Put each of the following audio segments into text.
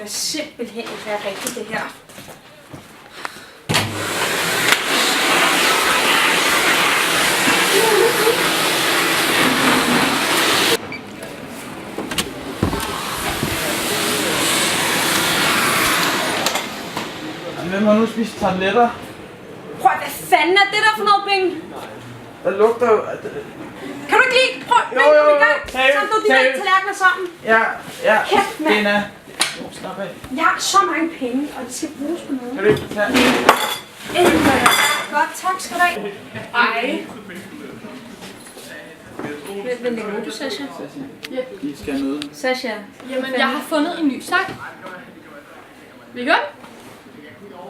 da simpelthen ikke være rigtigt, det her. Hvem har nu spist tarteletter? Prøv, hvad fanden er det der for noget, Bing? Der lugter jo... Kan du ikke lige... Prøv, Bing, kom i gang. Tag du de der tallerkener sammen. Ja. Kæft, mand. Dina. Slap af. Jeg har så mange penge, og det skal bruges på noget. Kan du ikke tage? Godt, tak skal du have. Ej. Hvem lægger du, Sasha? Ja. Vi skal møde. Sasha. Jamen, jeg har fundet en ny sang. Vil I høre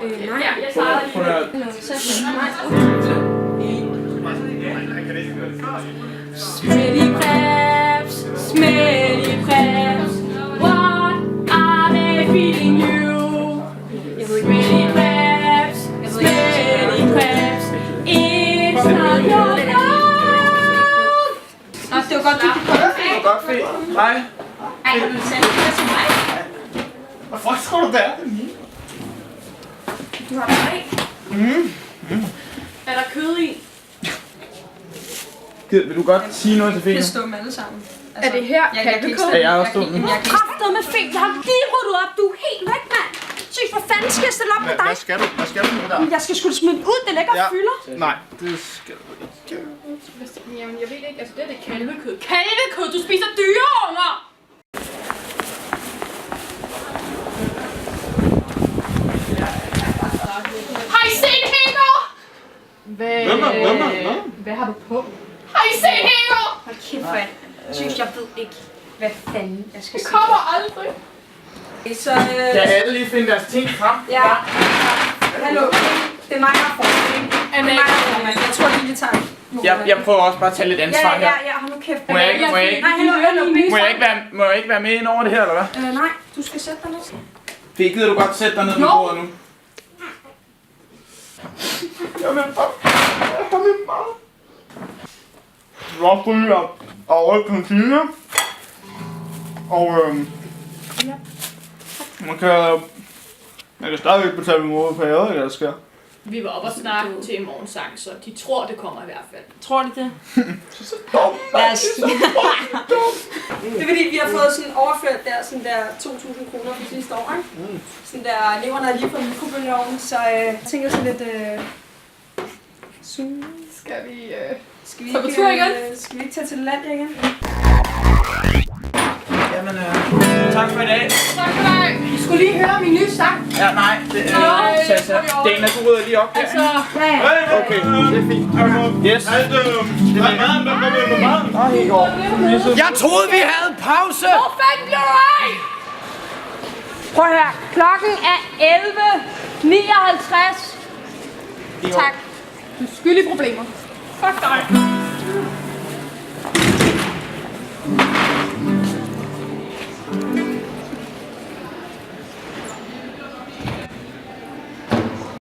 den? Nej. Ja, jeg starter lige. Sasha, nej. Smelly crabs, smelly crabs. What are they feeding you? Smelly crabs, smelly crabs. It's not your fault. Nå, det var godt, du kunne komme. Det var godt, Fie. Hej. Ej, har du sendt det til mig? Hvad fuck tror du, det er? Du har 3. Er der kød i? Vil du godt sige noget til Fie? Vi kan stå dem alle sammen. Er det her kalvekød? Ja, jeg har også stået den. Kræftet med Fie, jeg har lige ryddet op. Du er helt væk, mand. Sygt, hvad fanden skal jeg stille op med dig? Hvad skal du med der? Jeg skal sgu da smide den ud, det ligger og fylder. Nej, det skal du ikke. Jamen, jeg ved ikke. Altså, det er det kalvekød. Kalvekød! Du spiser dyreunger! Har I set Hænger? Hvad har du på? Har I set Hænger? Hold kæft, hvor sygt, jeg ved ikke, hvad fanden jeg skal Det sige. kommer aldrig. Så, Kan alle lige finde deres ting frem? ja. Hallo, det er mig, der har formet, ikke? Det er mig, der har formet. Jeg tror lige, vi tager. Jeg prøver også bare at tage lidt ansvar her. Ja, hold nu kæft. Må jeg ikke- Nej, hallo, Må jeg ikke være med ind over det her, eller hvad? nej, du skal sætte dig ned. Fie, gider du godt sætte dig ned med bordet nu? Jamen, jeg ryger over i kantine. Og man kan stadig ikke betale min mor på æret, jeg skal. Vi var oppe og snakke til en morgensang, så de tror, det kommer i hvert fald. Tror du det? Så dumt, Lad os... Det er fordi, vi har fået sådan overført sådan der 2.000 kroner for sidste år, ikke? Sådan der, leverne er lige på mikrobølgeovnen, så jeg tænker sådan lidt... Skal vi Skal vi ikke tage til land igen? Jamen, tak for i dag. Tak for dig. I skulle lige høre min nye sang. Ja, nej, det er Sasha. Dana, du rydder lige op her. Altså, Okay, det er fint. Yes. Jeg troede, vi havde pause. hvor fanden blev du af? Prøv her. Klokken er 11:59. Tak. Du er skyld i problemer. Fuck dig.